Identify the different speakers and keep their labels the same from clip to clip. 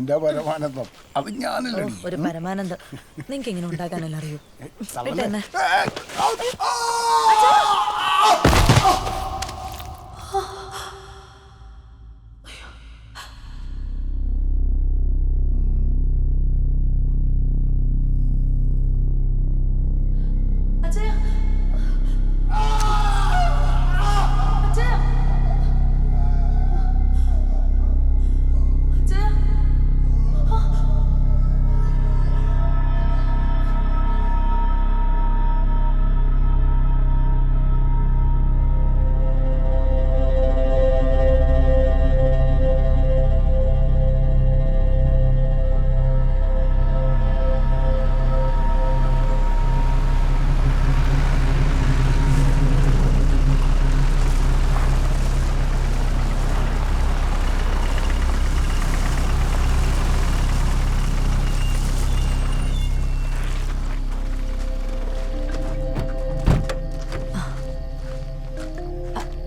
Speaker 1: നിന്റെ പരമാനന്ദം അത് ഞാനല്ലേ.
Speaker 2: ഒരു പരമാനന്ദം നിങ്ങക്ക് ഇങ്ങനെ ഉണ്ടാക്കാനല്ല അറിയൂ.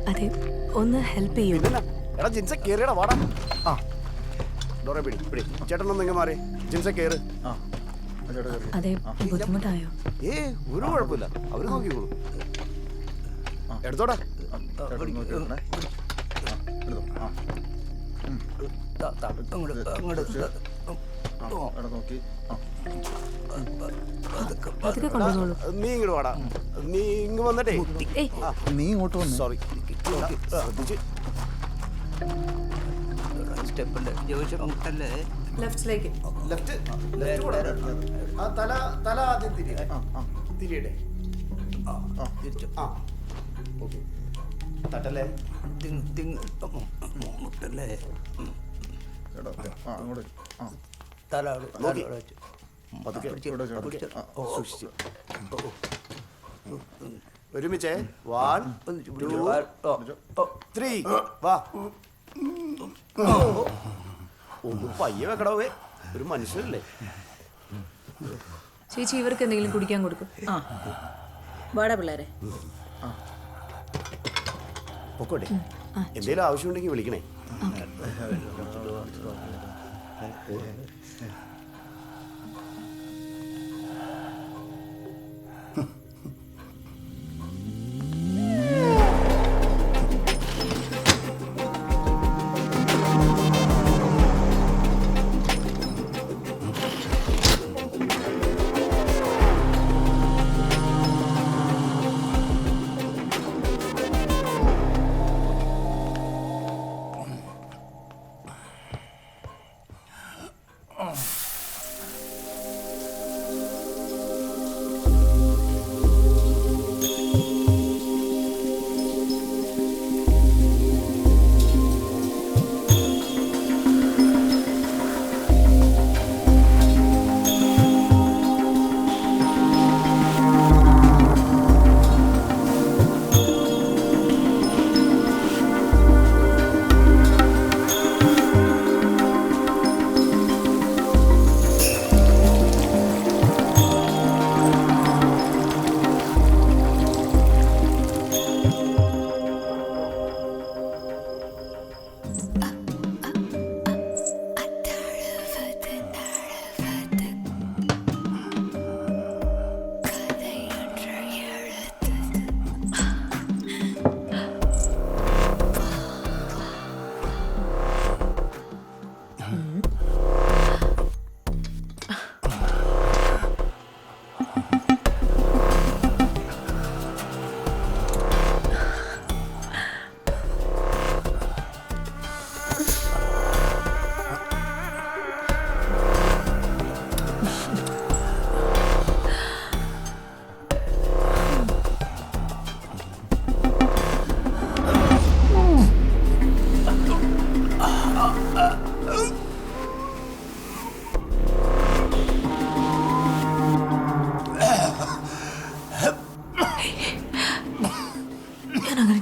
Speaker 2: അതെ, ഒന്ന് ഹെൽപ്പ് ചെയ്യൂ.
Speaker 3: എടാ ജിൻസ കേറിയടാ, വാടാ. ആ ഡോറെ പിടി പിടി, ചേട്ടനൊന്നും ഇങ്ങ് മാറി. ജിൻസ കേറ്.
Speaker 2: അതെ, ബുദ്ധിമുട്ടായോ?
Speaker 3: ഒരു കുഴപ്പമില്ല, അവര് നോക്കിക്കോളൂ. എടുത്തോടാ. നീ ഇങ്ങോട്ട് വാടാ. നീ ഇങ്ങ് വന്നിട്ടേ
Speaker 1: നീ ഇങ്ങോട്ട് വന്നു.
Speaker 3: സോറി, ശ്രദ്ധിച്ച്.
Speaker 2: ലെഫ്റ്റിലേക്ക്.
Speaker 3: തല ആദ്യം തിരിയട്ടെ. തട്ടല്ലേ മുട്ടല്ലേ. ഒരുമിച്ചേ. 1 2 3 വാ. ഒന്ന് പയ്യെ വെക്കടാവേ, ഒരു മനുഷ്യരല്ലേ.
Speaker 2: ചേച്ചി ഇവർക്ക് എന്തെങ്കിലും കുടിക്കാൻ കൊടുക്കും. വാടാ പിള്ളേരെ.
Speaker 3: പൊക്കോട്ടെ, എന്തെങ്കിലും ആവശ്യമുണ്ടെങ്കിൽ വിളിക്കണേ.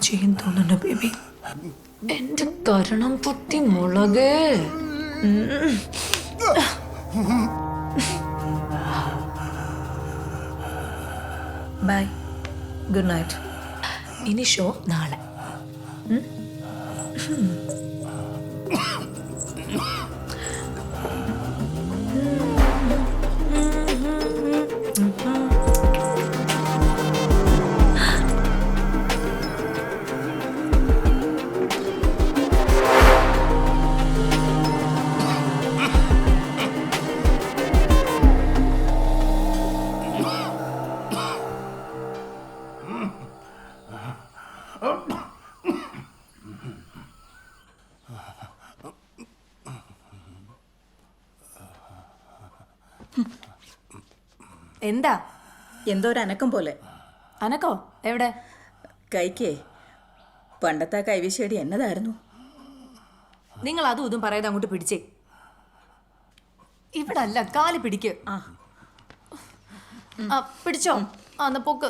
Speaker 2: ചെയ്യാൻ തോന്നുന്നുണ്ട് ബേബി. എന്റെ കരണം പൊട്ടി മുളകേ. Bye, good night. ഇനി ഷോ നാളെ. എന്താ?
Speaker 4: എന്തോ ഒരു അനക്കം പോലെ.
Speaker 2: അനക്കോ? എവിടെ?
Speaker 4: കൈക്കേ പണ്ടത്തെ കൈവിശേടി എന്നതായിരുന്നു?
Speaker 2: നിങ്ങൾ അതും ഇതും പറയാതെ അങ്ങോട്ട് പിടിച്ചേ. ഇവിടെ അല്ല, കാല് പിടിക്ക്. ആ പിടിച്ചോ. ആ എന്നാ പൊക്ക്.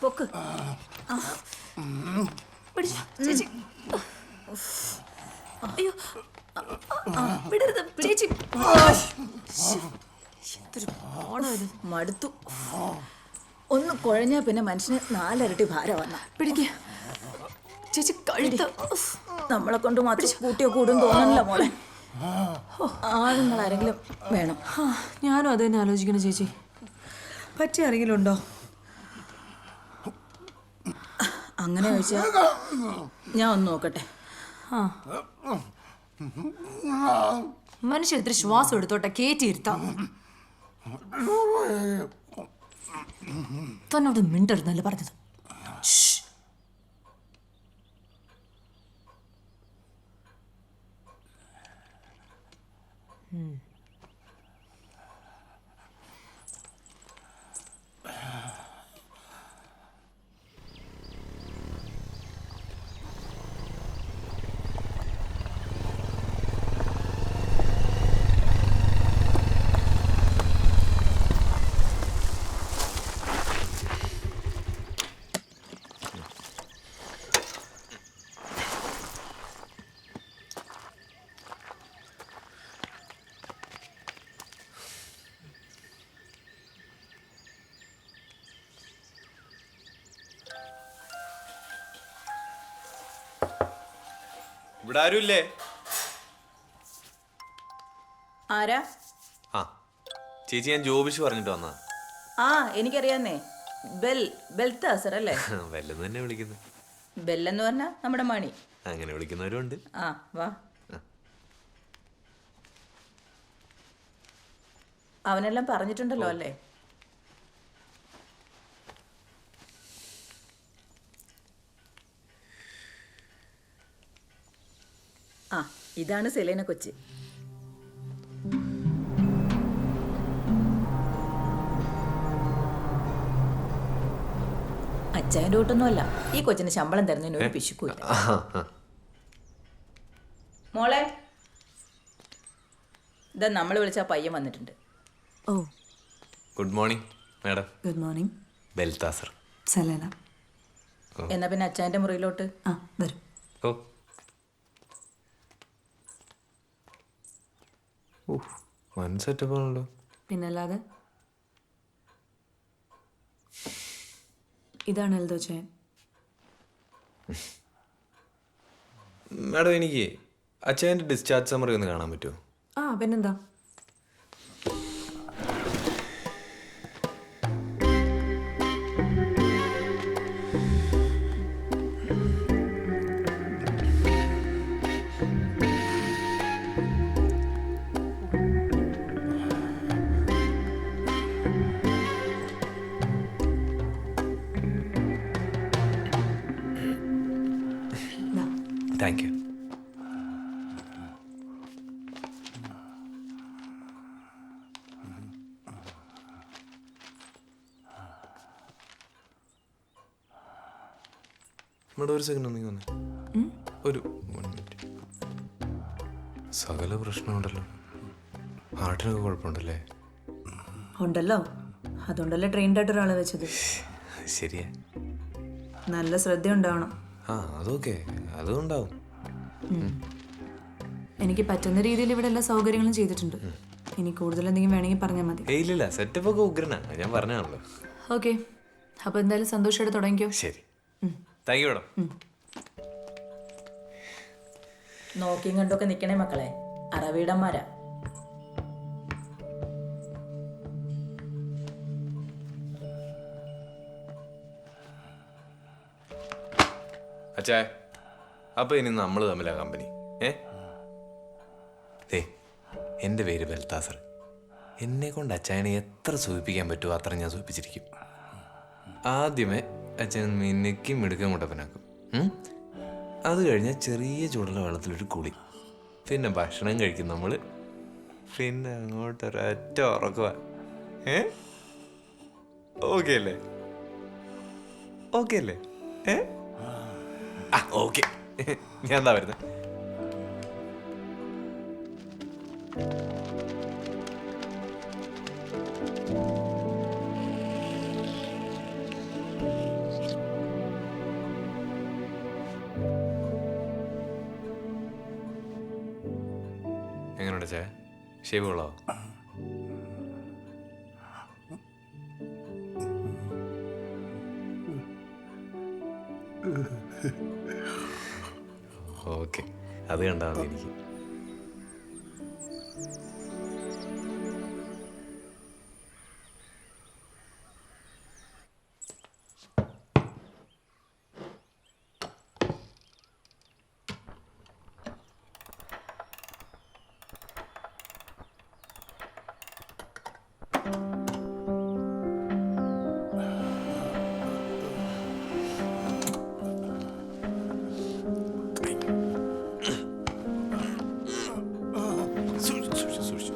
Speaker 4: പൊക്ക്.
Speaker 2: പിടിച്ചോ ചേച്ചി. അയ്യോ വിടരുത് ചേച്ചി. എന്തൊരു പാടാ ഇത്.
Speaker 4: മടുത്തു. ഒന്ന് കുഴഞ്ഞാ പിന്നെ മനുഷ്യന് 4 ഇരട്ടി ഭാരം വന്ന.
Speaker 2: പിടിക്ക ചേച്ചി, കഴുത്ത്.
Speaker 4: നമ്മളെ കൊണ്ട് മാത്രം കൂട്ടിയോ കൂടും തോന്നണില്ല മോളെ. ആളുകൾ ആരെങ്കിലും വേണം.
Speaker 2: ഞാനും അത് തന്നെ ആലോചിക്കണം ചേച്ചി. പറ്റിയ ആരെങ്കിലും ഉണ്ടോ?
Speaker 4: അങ്ങനെ ചോദിച്ചാ ഞാൻ ഒന്ന് നോക്കട്ടെ.
Speaker 2: മനുഷ്യൻ ഇത്തിരി ശ്വാസം എടുത്തോട്ടെ, കേറ്റിയിരുത്താം. തന്നോട് മിണ്ടരുന്നല്ലേ പറഞ്ഞത്.
Speaker 5: ഇവിടെ ആരുമില്ലേ?
Speaker 4: ആരാ?
Speaker 5: ആ ചേച്ചി, ഞാൻ ജോബിഷ് പറഞ്ഞിട്ട് വന്നാ.
Speaker 4: ആ എനിക്കറിയാന്നേ. ബെൽത്താസർ അല്ലേ?
Speaker 5: വല്ലെന്ന് തന്നെ വിളിക്കുന്നത്.
Speaker 4: ബെല്ലെന്ന് പറഞ്ഞാ നമ്മുടെ മണി.
Speaker 5: അങ്ങനെ വിളിക്കുന്നവരും ഉണ്ട്.
Speaker 4: ആ വാ. അവനെല്ലാം പറഞ്ഞിട്ടുണ്ടല്ലോ അല്ലേ? ആ ഇതാണ് സെലീന കൊച്ചി. അച്ചായൻ്റെ കൂട്ടൊന്നുമല്ല. ഈ കൊച്ചിന് ശമ്പളം തരുന്നതിന് ഒരു പിശുക്കൂല്ല. മോളെ ഇതാ നമ്മൾ വിളിച്ച പയ്യൻ വന്നിട്ടുണ്ട്.
Speaker 2: Oh
Speaker 5: good morning madam.
Speaker 2: Good morning.
Speaker 5: Balthazar.
Speaker 2: സലേന.
Speaker 4: എന്നാ പിന്നെ അച്ചായൻ്റെ മുറിയിലോട്ട്.
Speaker 2: ആ വരും.
Speaker 5: ഓ വൺ സെറ്റപ്പ് ആണല്ലോ.
Speaker 2: പിന്നല്ലാതെ. ഇതാണ് എൽദോ ചായൻ.
Speaker 5: മാഡം, എനിക്ക് അച്ഛൻ്റെ ഡിസ്ചാർജ് സമ്മറി ഒന്ന് കാണാൻ പറ്റുമോ?
Speaker 2: ആ പിന്നെന്താ.
Speaker 5: Thank you. മേഡം ഒരു സെക്കൻഡ് ഒന്നെങ്കിൽ വന്നേ. ഒരു 1 മിനിറ്റ്. സകല പ്രശ്നമുണ്ടല്ലോ. ഹാർട്ടിനൊക്കെ കുഴപ്പമുണ്ടല്ലേ?
Speaker 2: ഉണ്ടല്ലോ, അതുകൊണ്ടല്ലേ ട്രെയിൻഡായിട്ട് ഒരാളെ വെച്ചത്.
Speaker 5: ശരിയാ.
Speaker 2: നല്ല ശ്രദ്ധ ഉണ്ടാവണം.
Speaker 5: ആ അതൊക്കെ അതും ഉണ്ടാവും.
Speaker 2: എനിക്ക് പറ്റുന്ന രീതിയിൽ ഇവിടെ എല്ലാ സൗകര്യങ്ങളും ചെയ്തിട്ടുണ്ട്. ഇനി കൂടുതൽ എന്തെങ്കിലും വേണമെങ്കിൽ പറഞ്ഞാൽ മതി.
Speaker 5: ഇല്ലില്ല, സെറ്റപ്പ് ഒക്കെ ഉഗ്രനാ, ഞാൻ പറഞ്ഞാണല്ലോ.
Speaker 2: ഓക്കെ, അപ്പോൾ എന്തായാലും സന്തോഷമായിട്ട് തുടങ്ങിക്കോ.
Speaker 5: ശരി, താങ്ക് യു മേഡം.
Speaker 4: നോക്കിയും കണ്ടൊക്കെ നിൽക്കണേ മക്കളെ, അറവീടന്മാരാ.
Speaker 5: അച്ഛാ, അപ്പൊ ഇനി നമ്മൾ തമ്മിലാ കമ്പനി. എൻ്റെ പേര് ബെൽത്താസർ. എന്നെ കൊണ്ട് അച്ചായനെ എത്ര സൂചിപ്പിക്കാൻ പറ്റുമോ അത്ര ഞാൻ സൂചിപ്പിച്ചിരിക്കും. ആദ്യമേ അച്ഛൻ മിനുക്കി മിടുക്കം മുട്ടപ്പനാക്കും. അത് കഴിഞ്ഞാൽ ചെറിയ ചൂടുള്ള വെള്ളത്തിലൊരു കുളി, പിന്നെ ഭക്ഷണം കഴിക്കും നമ്മൾ, പിന്നെ അങ്ങോട്ടൊരൊറ്റ ഉറക്കുക. ഓക്കെ അല്ലേ? ഓക്കെ അല്ലേ? ഓക്കെ. ഞാൻ എന്താ വരുന്നത്? എങ്ങനെയുണ്ട് ചേ? ഷേവ് കൊള്ളാവോ? ഓക്കെ, അത് കണ്ടാൽ മതി എനിക്ക്. സൂക്ഷിച്ചു.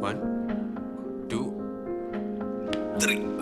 Speaker 5: 1, 2, 3.